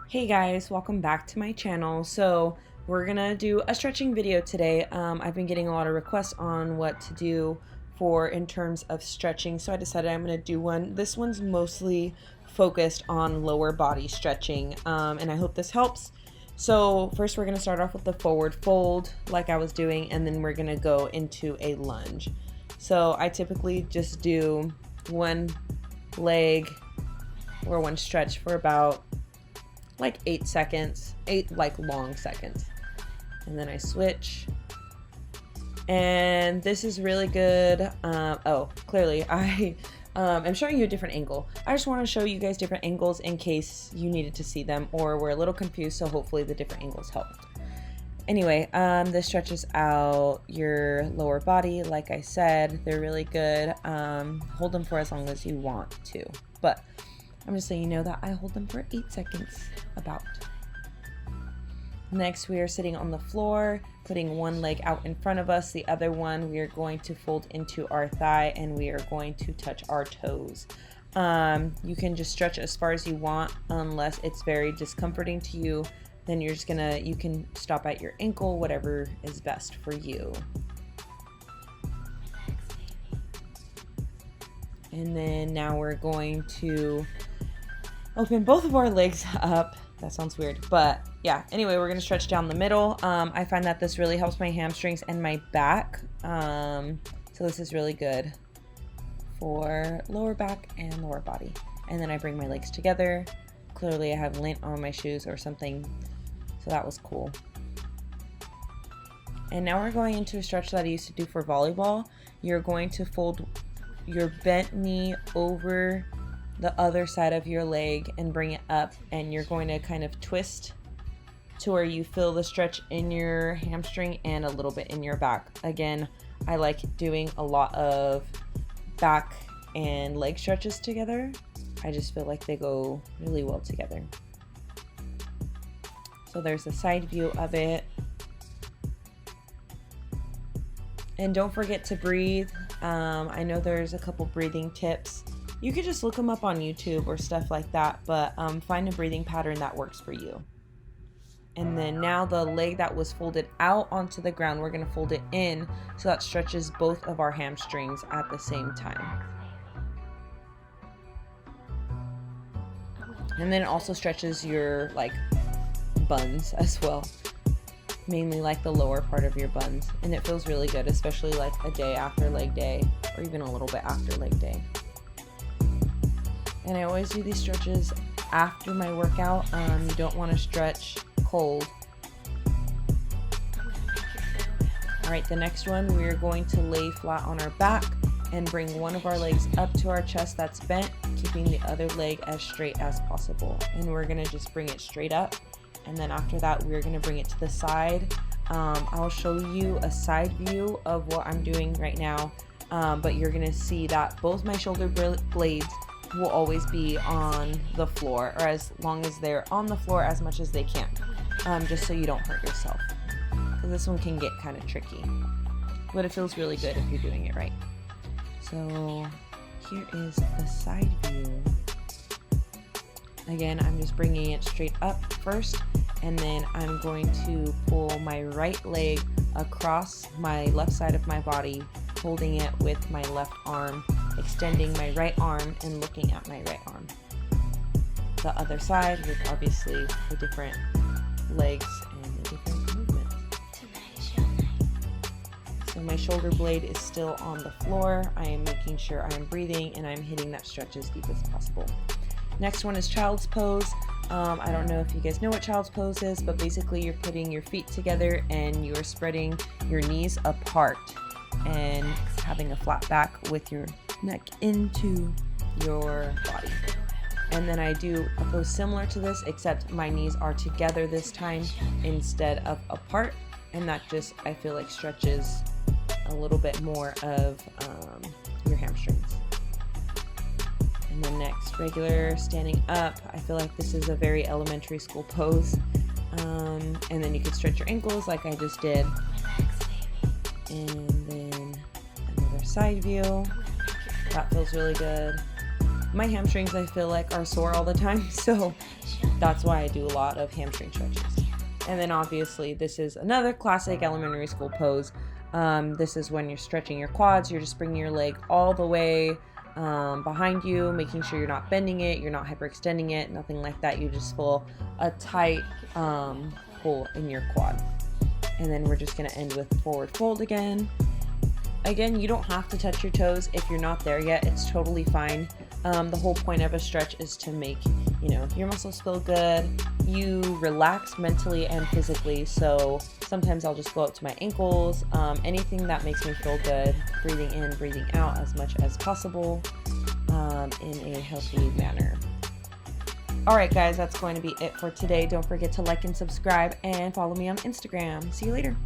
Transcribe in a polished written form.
Hey guys, welcome back to my channel. So we're gonna do a stretching video today. I've been getting a lot of requests on what to do for in terms of stretching, so I decided I'm gonna do one. This one's mostly focused on lower body stretching, and I hope this helps. So first we're gonna start off with the forward fold like I was doing, and then we're gonna go into a lunge. So I typically just do one leg or one stretch for about like 8 seconds, 8 like long seconds, and then I switch. And this is really good. Oh, clearly I am showing you a different angle. I just want to show you guys different angles in case you needed to see them or were a little confused, so hopefully the different angles helped. Anyway, this stretches out your lower body. Like I said, they're really good. Hold them for as long as you want to, but I'm just letting you know that I hold them for 8 seconds about. Next, we are sitting on the floor, putting one leg out in front of us. The other one we are going to fold into our thigh, and we are going to touch our toes. You can just stretch as far as you want unless it's very discomforting to you. Then you're just you can stop at your ankle, whatever is best for you. And then now we're going to open both of our legs up. That sounds weird, but yeah. Anyway, we're gonna stretch down the middle. I find that this really helps my hamstrings and my back. So this is really good for lower back and lower body. And then I bring my legs together. Clearly I have lint on my shoes or something, so that was cool. And now we're going into a stretch that I used to do for volleyball. You're going to fold your bent knee over the other side of your leg and bring it up, and you're going to kind of twist to where you feel the stretch in your hamstring and a little bit in your back. Again, I like doing a lot of back and leg stretches together. I just feel like they go really well together. So there's a side view of it. And don't forget to breathe. I know there's a couple breathing tips. You could just look them up on YouTube or stuff like that, but find a breathing pattern that works for you. And then now the leg that was folded out onto the ground, we're gonna fold it in so that stretches both of our hamstrings at the same time. And then it also stretches your like buns as well. Mainly like the lower part of your buns, and it feels really good, especially like a day after leg day or even a little bit after leg day. And I always do these stretches after my workout. You don't want to stretch cold. Alright, the next one, we're going to lay flat on our back and bring one of our legs up to our chest that's bent, keeping the other leg as straight as possible. And we're going to just bring it straight up. And then after that, we're going to bring it to the side. I'll show you a side view of what I'm doing right now, but you're going to see that both my shoulder blades will always be on the floor, or as long as they're on the floor as much as they can, just so you don't hurt yourself, because this one can get kind of tricky, but it feels really good if you're doing it right. So here is the side view. Again, I'm just bringing it straight up first, and then I'm going to pull my right leg across my left side of my body, holding it with my left arm, extending my right arm and looking at my right arm. The other side with obviously the different legs and the different movements. So my shoulder blade is still on the floor. I am making sure I am breathing and I'm hitting that stretch as deep as possible. Next one is child's pose. I don't know if you guys know what child's pose is, but basically you're putting your feet together and you're spreading your knees apart and having a flat back with your neck into your body. And then I do a pose similar to this, except my knees are together this time instead of apart, and that just, I feel like, stretches a little bit more of your hamstrings. And then next, regular standing up. I feel like this is a very elementary school pose. And then you can stretch your ankles like I just did. And then another side view. That feels really good. My hamstrings, I feel like, are sore all the time, so That's why I do a lot of hamstring stretches. And then obviously this is another classic elementary school pose. This is when you're stretching your quads. You're just bringing your leg all the way behind you, making sure you're not bending it, you're not hyperextending it, nothing like that. You just feel a tight pull in your quad. And then we're just going to end with forward fold again. Again, you don't have to touch your toes if you're not there yet. It's totally fine. The whole point of a stretch is to make, your muscles feel good. You relax mentally and physically. So sometimes I'll just go up to my ankles. Anything that makes me feel good. Breathing in, breathing out as much as possible in a healthy manner. All right, guys, that's going to be it for today. Don't forget to like and subscribe and follow me on Instagram. See you later.